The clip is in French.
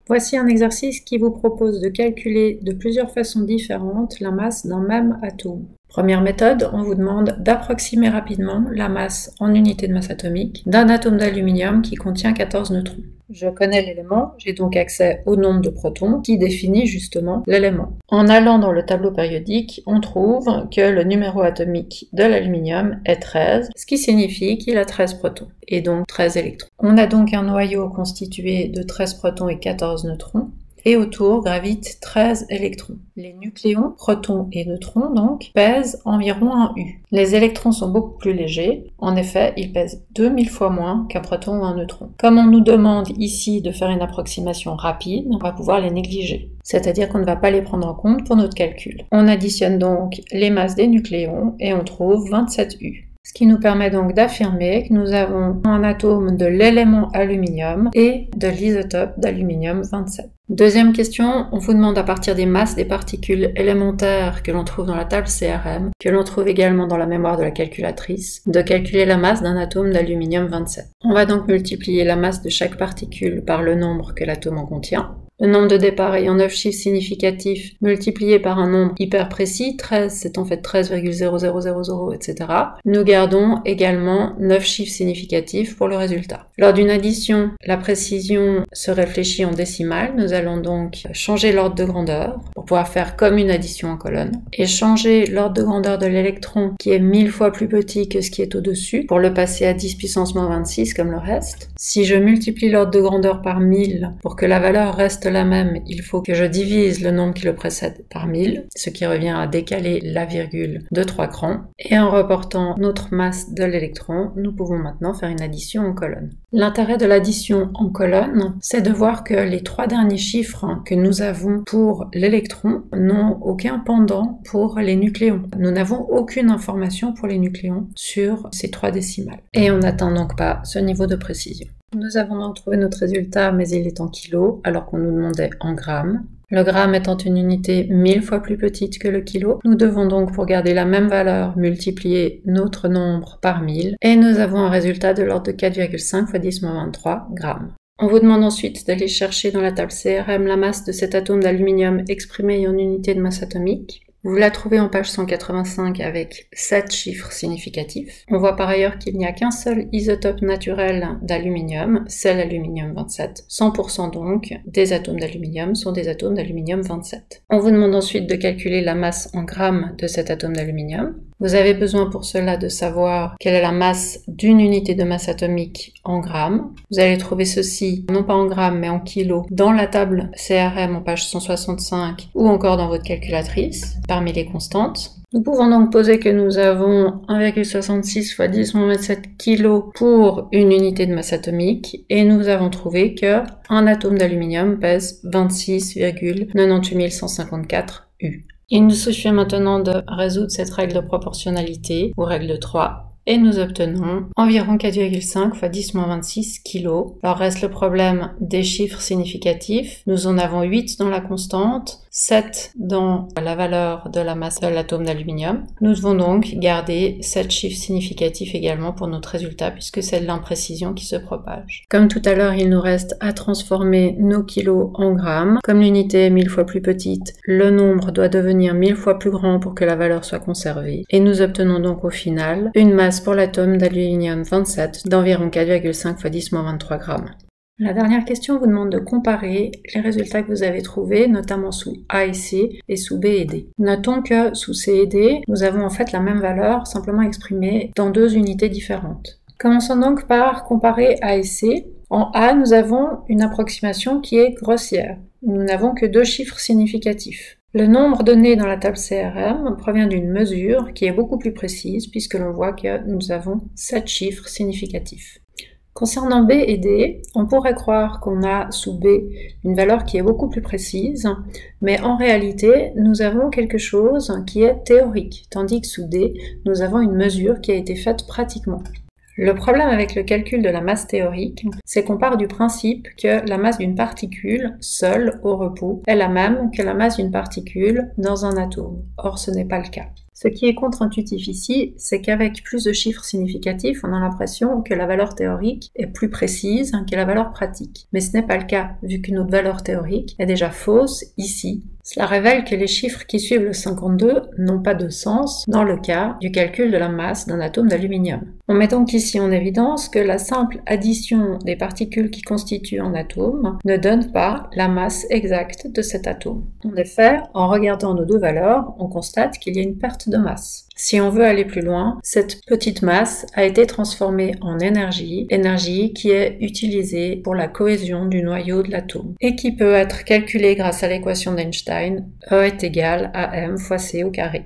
Voici un exercice qui vous propose de calculer de plusieurs façons différentes la masse d'un même atome. Première méthode, on vous demande d'approximer rapidement la masse en unité de masse atomique d'un atome d'aluminium qui contient 14 neutrons. Je connais l'élément, j'ai donc accès au nombre de protons qui définit justement l'élément. En allant dans le tableau périodique, on trouve que le numéro atomique de l'aluminium est 13, ce qui signifie qu'il a 13 protons, et donc 13 électrons. On a donc un noyau constitué de 13 protons et 14 neutrons, et autour gravitent 13 électrons. Les nucléons, protons et neutrons donc, pèsent environ un U. Les électrons sont beaucoup plus légers, en effet ils pèsent 2000 fois moins qu'un proton ou un neutron. Comme on nous demande ici de faire une approximation rapide, on va pouvoir les négliger, c'est-à-dire qu'on ne va pas les prendre en compte pour notre calcul. On additionne donc les masses des nucléons et on trouve 27 U. Ce qui nous permet donc d'affirmer que nous avons un atome de l'élément aluminium et de l'isotope d'aluminium 27. Deuxième question, on vous demande à partir des masses des particules élémentaires que l'on trouve dans la table CRM, que l'on trouve également dans la mémoire de la calculatrice, de calculer la masse d'un atome d'aluminium 27. On va donc multiplier la masse de chaque particule par le nombre que l'atome en contient. Le nombre de départ ayant 9 chiffres significatifs multiplié par un nombre hyper précis, 13 c'est en fait 13,0000, etc. Nous gardons également 9 chiffres significatifs pour le résultat. Lors d'une addition, la précision se réfléchit en décimales. Nous allons donc changer l'ordre de grandeur pour pouvoir faire comme une addition en colonne et changer l'ordre de grandeur de l'électron qui est 1000 fois plus petit que ce qui est au-dessus pour le passer à 10 puissance moins 26 comme le reste. Si je multiplie l'ordre de grandeur par 1000 pour que la valeur reste la même, il faut que je divise le nombre qui le précède par 1000, ce qui revient à décaler la virgule de 3 crans. Et en reportant notre masse de l'électron, nous pouvons maintenant faire une addition en colonne. L'intérêt de l'addition en colonne, c'est de voir que les 3 derniers chiffres que nous avons pour l'électron n'ont aucun pendant pour les nucléons. Nous n'avons aucune information pour les nucléons sur ces 3 décimales. Et on n'atteint donc pas ce niveau de précision. Nous avons donc trouvé notre résultat, mais il est en kilos, alors qu'on nous demandait en grammes. Le gramme étant une unité 1000 fois plus petite que le kilo, nous devons donc, pour garder la même valeur, multiplier notre nombre par 1000, et nous avons un résultat de l'ordre de 4,5 fois 10-23 grammes. On vous demande ensuite d'aller chercher dans la table CRM la masse de cet atome d'aluminium exprimé en unité de masse atomique. Vous la trouvez en page 185 avec 7 chiffres significatifs. On voit par ailleurs qu'il n'y a qu'un seul isotope naturel d'aluminium, c'est l'aluminium 27. 100% donc des atomes d'aluminium sont des atomes d'aluminium 27. On vous demande ensuite de calculer la masse en grammes de cet atome d'aluminium. Vous avez besoin pour cela de savoir quelle est la masse d'une unité de masse atomique en grammes. Vous allez trouver ceci, non pas en grammes, mais en kilos, dans la table CRM en page 165 ou encore dans votre calculatrice, parmi les constantes. Nous pouvons donc poser que nous avons 1,66 fois 10-7 kg pour une unité de masse atomique et nous avons trouvé que un atome d'aluminium pèse 26,98 154 U. Il nous suffit maintenant de résoudre cette règle de proportionnalité, ou règle de 3, et nous obtenons environ 4,5 fois 10-26 kg. Alors reste le problème des chiffres significatifs. Nous en avons 8 dans la constante, 7 dans la valeur de la masse de l'atome d'aluminium. Nous devons donc garder 7 chiffres significatifs également pour notre résultat, puisque c'est de l'imprécision qui se propage. Comme tout à l'heure, il nous reste à transformer nos kilos en grammes. Comme l'unité est 1000 fois plus petite, le nombre doit devenir 1000 fois plus grand pour que la valeur soit conservée. Et nous obtenons donc au final une masse pour l'atome d'aluminium 27 d'environ 4,5 fois 10-23 grammes. La dernière question vous demande de comparer les résultats que vous avez trouvés, notamment sous A et C et sous B et D. Notons que sous C et D, nous avons en fait la même valeur, simplement exprimée dans 2 unités différentes. Commençons donc par comparer A et C. En A, nous avons une approximation qui est grossière. Nous n'avons que 2 chiffres significatifs. Le nombre donné dans la table CRM provient d'une mesure qui est beaucoup plus précise puisque l'on voit que nous avons 7 chiffres significatifs. Concernant B et D, on pourrait croire qu'on a sous B une valeur qui est beaucoup plus précise, mais en réalité, nous avons quelque chose qui est théorique, tandis que sous D, nous avons une mesure qui a été faite pratiquement. Le problème avec le calcul de la masse théorique, c'est qu'on part du principe que la masse d'une particule, seule, au repos, est la même que la masse d'une particule dans un atome. Or, ce n'est pas le cas. Ce qui est contre-intuitif ici, c'est qu'avec plus de chiffres significatifs, on a l'impression que la valeur théorique est plus précise que la valeur pratique. Mais ce n'est pas le cas, vu que notre valeur théorique est déjà fausse ici. Cela révèle que les chiffres qui suivent le 52 n'ont pas de sens dans le cas du calcul de la masse d'un atome d'aluminium. On met donc ici en évidence que la simple addition des particules qui constituent un atome ne donne pas la masse exacte de cet atome. En effet, en regardant nos deux valeurs, on constate qu'il y a une perte de masse. Si on veut aller plus loin, cette petite masse a été transformée en énergie qui est utilisée pour la cohésion du noyau de l'atome, et qui peut être calculée grâce à l'équation d'Einstein, E est égal à m fois c au carré.